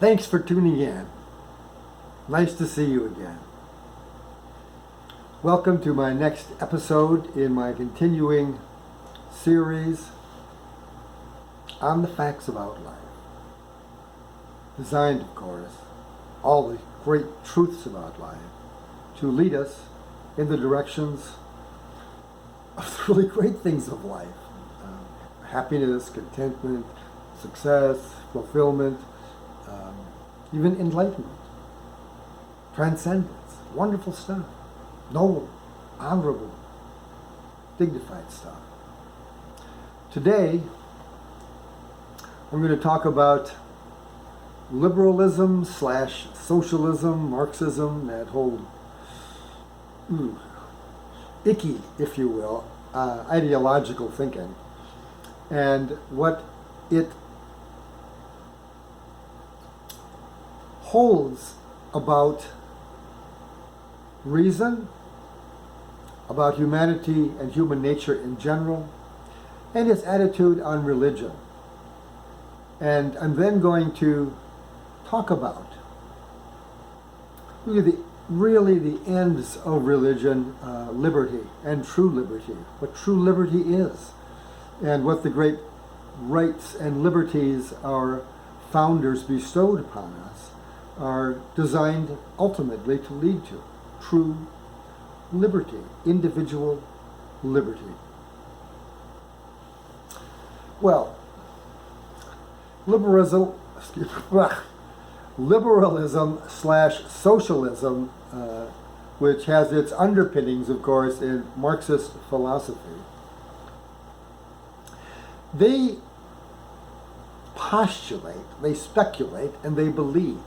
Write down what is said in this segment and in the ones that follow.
Thanks for tuning in. Nice to see you again. Welcome to my next episode in my continuing series on the facts about life. Designed, of course, all the great truths about life to lead us in the directions of the really great things of life. Happiness, contentment, success, fulfillment, even enlightenment, transcendence, wonderful stuff, noble, honorable, dignified stuff. Today, I'm going to talk about liberalism / socialism, Marxism, that whole icky, if you will, ideological thinking, and what it holds about reason, about humanity and human nature in general, and its attitude on religion. And I'm then going to talk about really the ends of religion, liberty and true liberty, what true liberty is, and what the great rights and liberties our founders bestowed upon us are designed ultimately to lead to. True liberty, individual liberty. Well, liberalism / socialism, which has its underpinnings, of course, in Marxist philosophy, they postulate, they speculate, and they believe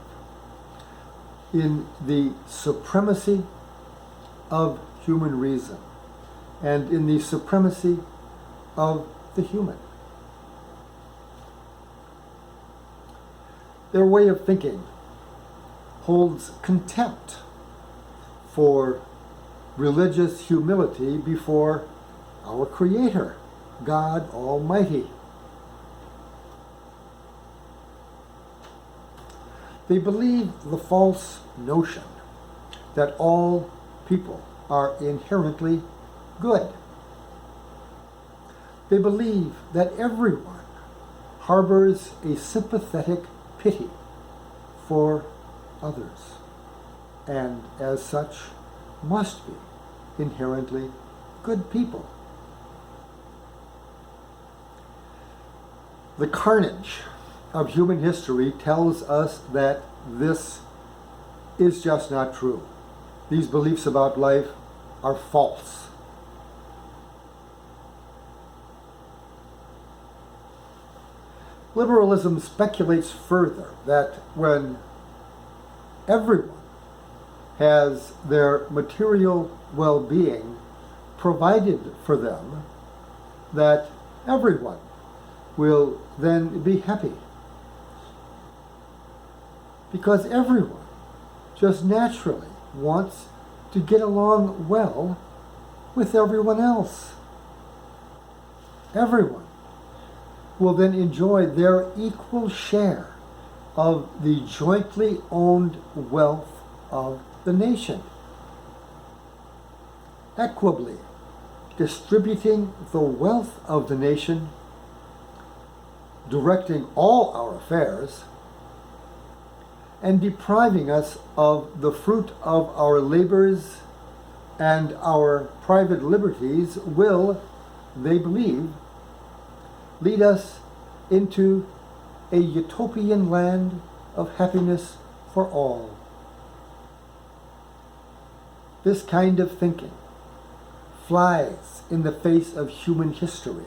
in the supremacy of human reason and in the supremacy of the human. Their way of thinking holds contempt for religious humility before our Creator, God Almighty. They believe the false notion that all people are inherently good. They believe that everyone harbors a sympathetic pity for others, and as such must be inherently good people. The carnage of human history tells us that this is just not true. These beliefs about life are false. Liberalism speculates further that when everyone has their material well-being provided for them, that everyone will then be happy. Because everyone just naturally wants to get along well with everyone else. Everyone will then enjoy their equal share of the jointly owned wealth of the nation, equably distributing the wealth of the nation, directing all our affairs, and depriving us of the fruit of our labors and our private liberties will, they believe, lead us into a utopian land of happiness for all. This kind of thinking flies in the face of human history.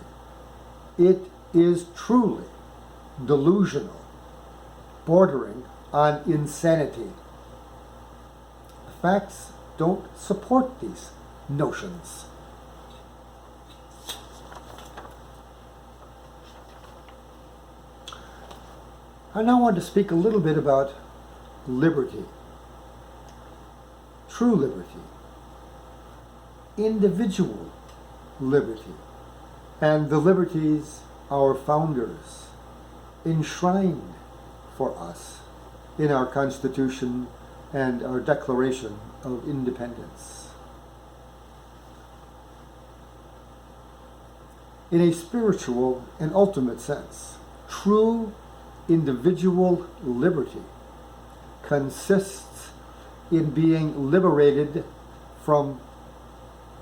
It is truly delusional, bordering on insanity. The facts don't support these notions. I now want to speak a little bit about liberty, true liberty, individual liberty, and the liberties our founders enshrined for us in our Constitution and our Declaration of Independence. In a spiritual and ultimate sense, true individual liberty consists in being liberated from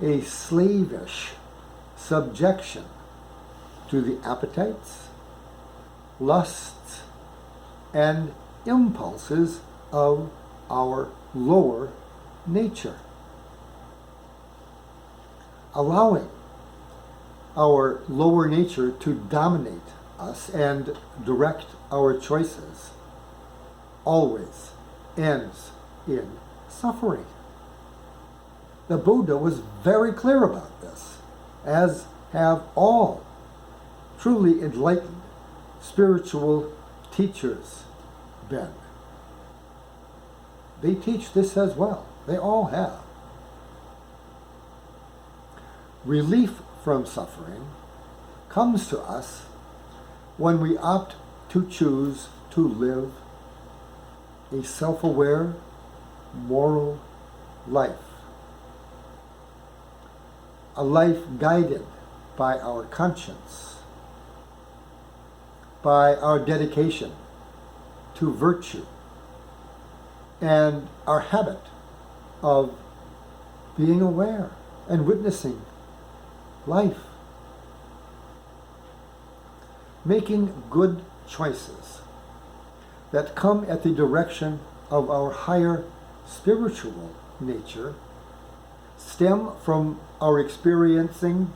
a slavish subjection to the appetites, lusts, and impulses of our lower nature. Allowing our lower nature to dominate us and direct our choices always ends in suffering. The Buddha was very clear about this, as have all truly enlightened spiritual teachers been. They teach this as well. They all have. Relief from suffering comes to us when we opt to choose to live a self-aware, moral life. A life guided by our conscience, by our dedication to virtue, and our habit of being aware and witnessing life. Making good choices that come at the direction of our higher spiritual nature stem from our experiencing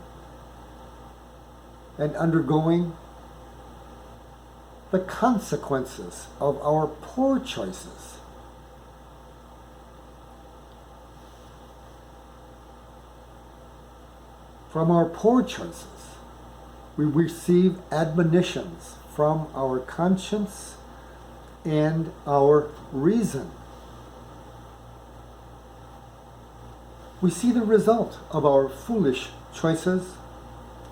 and undergoing the consequences of our poor choices. From our poor choices, we receive admonitions from our conscience and our reason. We see the result of our foolish choices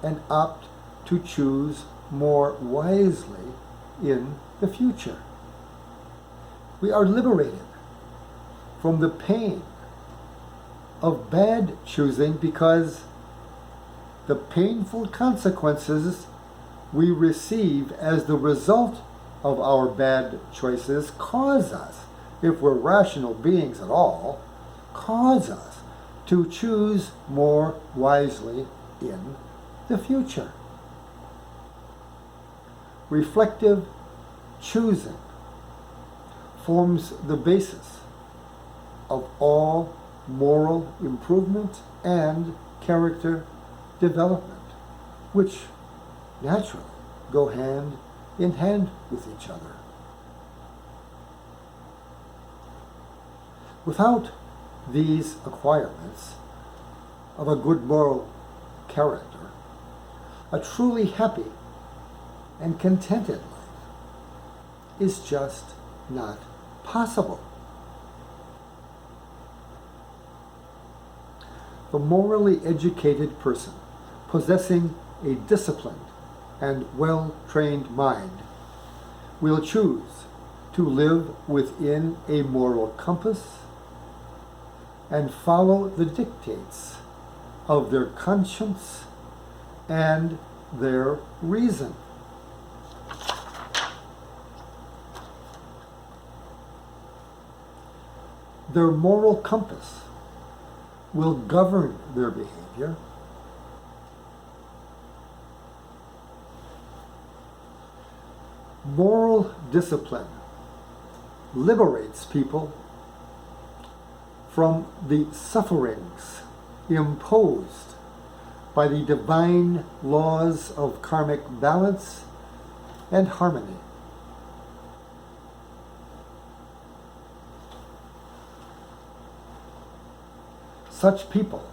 and opt to choose more wisely in the future. We are liberated from the pain of bad choosing because the painful consequences we receive as the result of our bad choices cause us, if we're rational beings at all, cause us to choose more wisely in the future. Reflective choosing forms the basis of all moral improvement and character development, which naturally go hand in hand with each other. Without these acquirements of a good moral character, a truly happy and contented life is just not possible. The morally educated person, possessing a disciplined and well-trained mind, will choose to live within a moral compass and follow the dictates of their conscience and their reason. Their moral compass will govern their behavior. Moral discipline liberates people from the sufferings imposed by the divine laws of karmic balance and harmony. Such people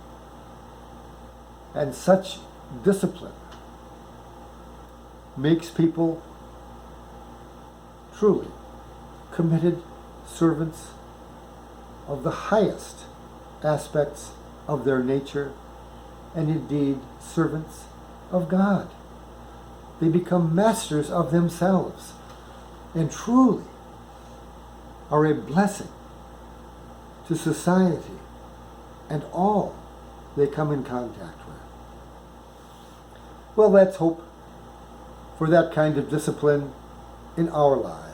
and such discipline makes people truly committed servants of the highest aspects of their nature, and indeed servants of God. They become masters of themselves and truly are a blessing to society and all they come in contact with. Well, let's hope for that kind of discipline in our lives.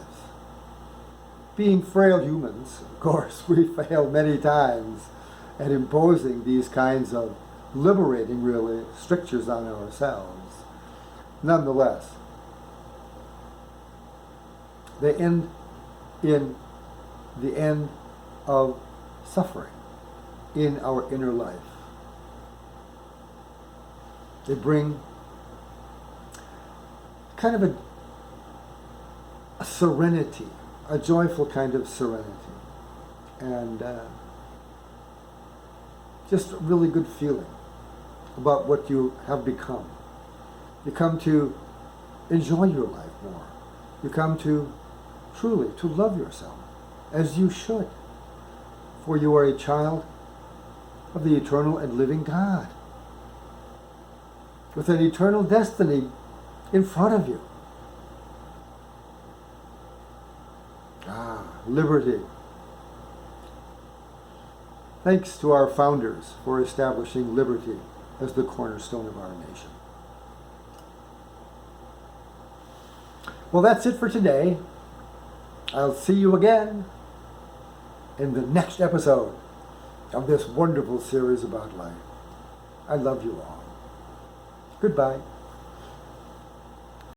Being frail humans, of course, we fail many times at imposing these kinds of liberating, really, strictures on ourselves. Nonetheless, they end in the end of suffering in our inner life. They bring kind of a serenity, a joyful kind of serenity, and just a really good feeling about what you have become. You come to enjoy your life more. You come to truly to love yourself, as you should, for you are a child of the eternal and living God, with an eternal destiny in front of you. Liberty. Thanks to our founders for establishing liberty as the cornerstone of our nation. Well, that's it for today. I'll see you again in the next episode of this wonderful series about life. I love you all. Goodbye.